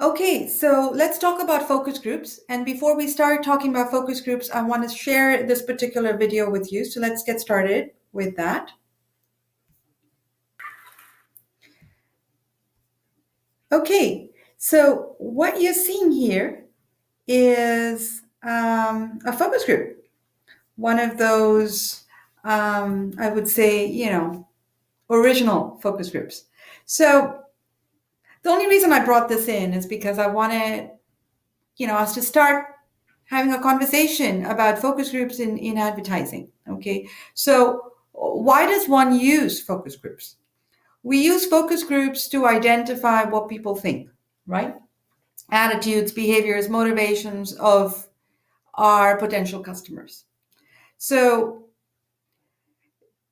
Okay, so let's talk about focus groups. And before we start talking about focus groups, I want to share this particular video with you. So let's get started with that. Okay, so what you're seeing here is a focus group, one of those, I would say, original focus groups. So the only reason I brought this in is because I wanted, us to start having a conversation about focus groups in advertising. Okay, so why does one use focus groups? We use focus groups to identify what people think, right? Attitudes, behaviors, motivations of our potential customers. So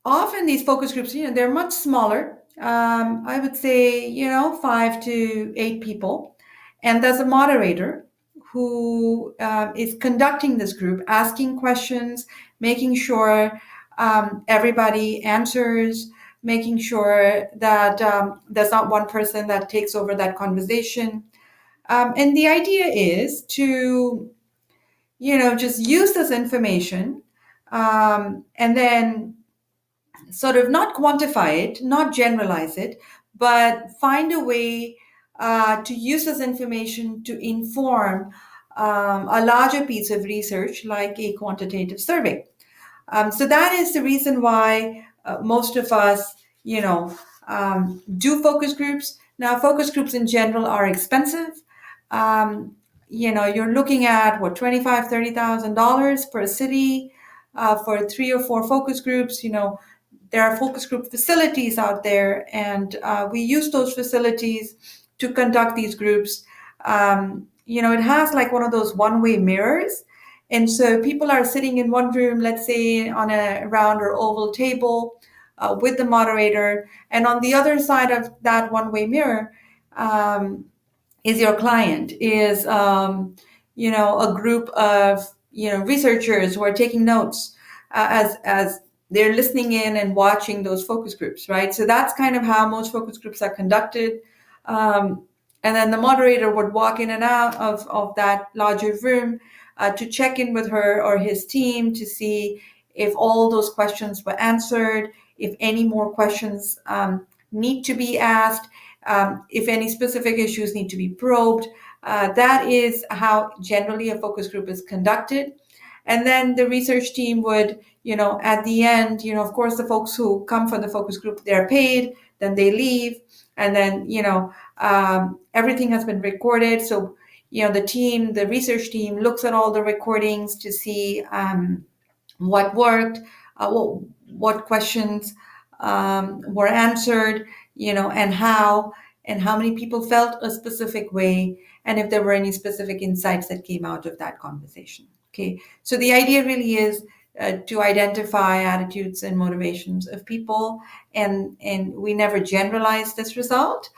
often these focus groups, they're much smaller. I would say, 5 to 8 people. And there's a moderator who is conducting this group, asking questions, making sure everybody answers, making sure that there's not one person that takes over that conversation. And the idea is to, just use this information and then sort of not quantify it, not generalize it, but find a way to use this information to inform a larger piece of research like a quantitative survey. So that is the reason why most of us, do focus groups. Now, focus groups in general are expensive. Um, you're looking at what, $25,000, $30,000 per city for 3 or 4 focus groups. There are focus group facilities out there, and we use those facilities to conduct these groups. It has like one of those one-way mirrors. And so people are sitting in one room, let's say on a round or oval table with the moderator. And on the other side of that one-way mirror is your client, is, a group of, researchers who are taking notes as they're listening in and watching those focus groups, right? So that's kind of how most focus groups are conducted. And then the moderator would walk in and out of that larger room to check in with her or his team to see if all those questions were answered, if any more questions need to be asked, if any specific issues need to be probed. That is how generally a focus group is conducted. And then the research team would, at the end, of course, the folks who come for the focus group, they're paid, then they leave. And then, everything has been recorded. So, the research team looks at all the recordings to see what worked, what questions were answered, and how many people felt a specific way, and if there were any specific insights that came out of that conversation. Okay, so the idea really is to identify attitudes and motivations of people, and we never generalize this result.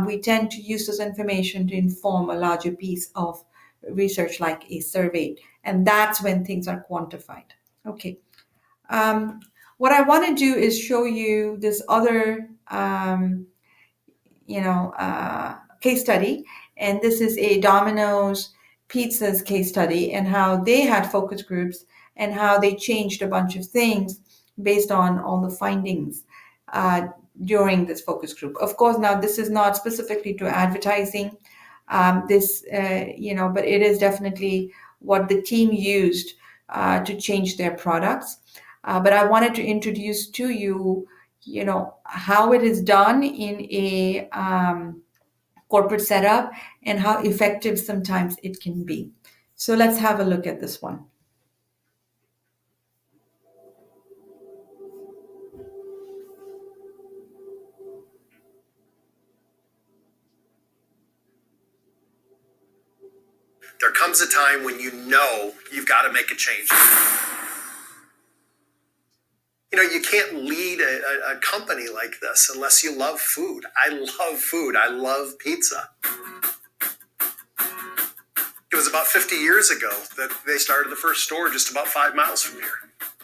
We tend to use this information to inform a larger piece of research like a survey, and that's when things are quantified. Okay. What I want to do is show you this other, case study, and this is a Domino's Pizzas case study, and how they had focus groups and how they changed a bunch of things based on all the findings during this focus group. Of course, now this is not specifically to advertising, but it is definitely what the team used to change their products. But I wanted to introduce to you, how it is done in a corporate setup and how effective sometimes it can be. So let's have a look at this one. There comes a time when you've got to make a change. You can't lead a company like this unless you love food. I love food. I love pizza. It was about 50 years ago that they started the first store just about 5 miles from here.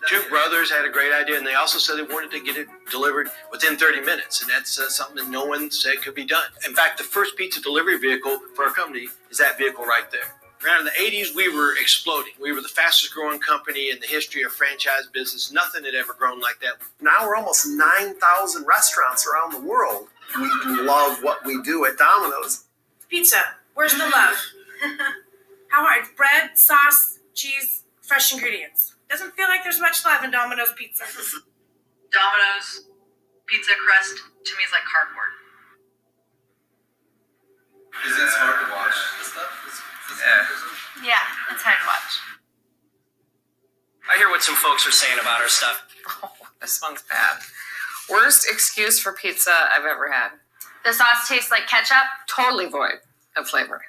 Two brothers had a great idea, and they also said they wanted to get it delivered within 30 minutes, and that's something that no one said could be done. In fact, the first pizza delivery vehicle for our company is that vehicle right there. Around in the 80s, we were exploding. We were the fastest growing company in the history of franchise business. Nothing had ever grown like that. Now we're almost 9,000 restaurants around the world. We love what we do at Domino's. Pizza, where's the love? How hard? Bread, sauce, cheese, fresh ingredients. Doesn't feel like there's much love in Domino's pizza. Domino's pizza crust to me is like cardboard. Is it hard to watch this stuff? Yeah, it's hard to watch. I hear what some folks are saying about our stuff. Oh, this one's bad. Worst excuse for pizza I've ever had. The sauce tastes like ketchup. Totally void of flavor.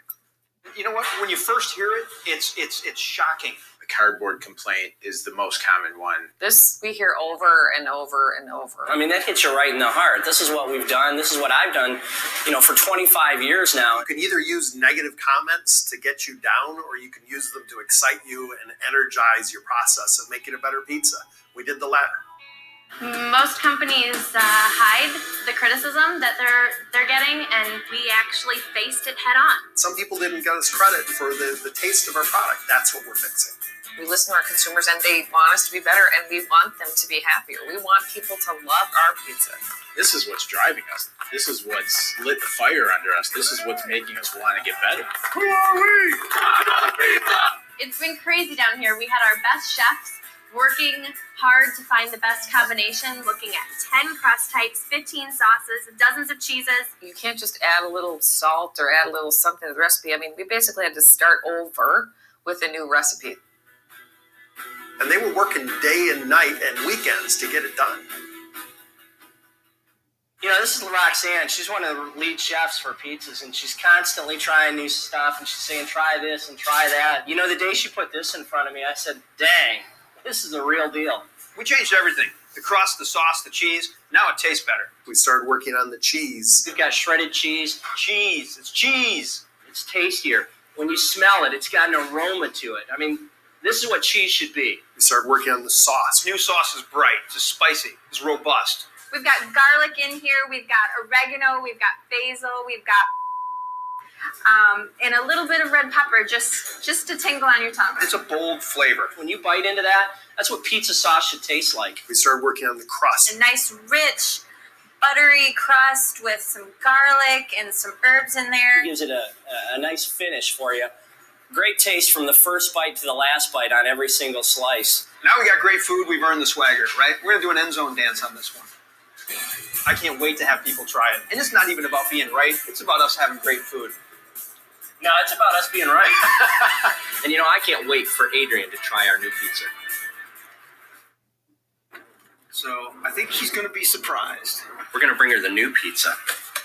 You know what? When you first hear it, it's shocking. The cardboard complaint is the most common one. This we hear over and over and over. I mean, that hits you right in the heart. This is what we've done. This is what I've done, for 25 years now. You can either use negative comments to get you down, or you can use them to excite you and energize your process and make it a better pizza. We did the latter. Most companies hide the criticism that they're getting, and we actually faced it head on. Some people didn't get us credit for the taste of our product. That's what we're fixing. We listen to our consumers, and they want us to be better, and we want them to be happier. We want people to love our pizza. This is what's driving us. This is what's lit the fire under us. This is what's making us want to get better. Who are we? It's been crazy down here. We had our best chefs working hard to find the best combination, looking at 10 crust types, 15 sauces, dozens of cheeses. You can't just add a little salt or add a little something to the recipe. I mean, we basically had to start over with a new recipe. And they were working day and night and weekends to get it done. This is Roxanne. She's one of the lead chefs for pizzas, and she's constantly trying new stuff, and she's saying, try this and try that. The day she put this in front of me, I said, dang, this is the real deal. We changed everything. The crust, the sauce, the cheese. Now it tastes better. We started working on the cheese. We've got shredded cheese. Cheese. It's cheese. It's tastier. When you smell it, it's got an aroma to it. I mean, this is what cheese should be. We started working on the sauce. New sauce is bright. It's spicy. It's robust. We've got garlic in here. We've got oregano. We've got basil. We've got and a little bit of red pepper, just to tingle on your tongue. It's a bold flavor. When you bite into that, that's what pizza sauce should taste like. We started working on the crust. A nice, rich, buttery crust with some garlic and some herbs in there. It gives it a nice finish for you. Great taste from the first bite to the last bite on every single slice. Now we got great food. We've earned the swagger, right? We're going to do an end zone dance on this one. I can't wait to have people try it. And it's not even about being right. It's about us having great food. No, it's about us being right. And I can't wait for Adrienne to try our new pizza. So I think she's going to be surprised. We're going to bring her the new pizza.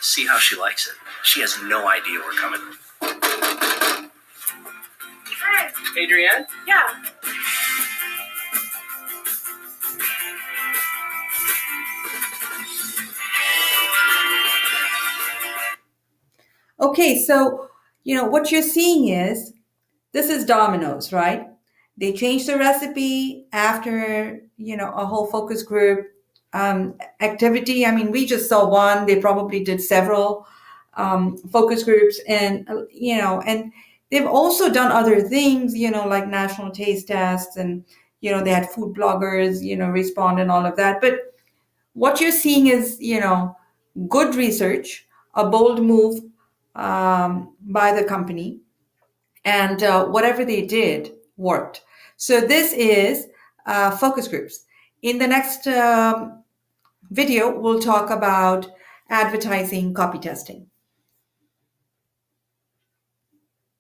See how she likes it. She has no idea we're coming. Hi. Adrienne? Yeah. Okay, so what you're seeing is this is Domino's, right? They changed the recipe after a whole focus group activity. I mean, we just saw one. They probably did several focus groups, and and they've also done other things, like national taste tests, and they had food bloggers, respond and all of that. But what you're seeing is good research, a bold move by the company, and whatever they did worked. So this is focus groups. In the next video, we'll talk about advertising copy testing.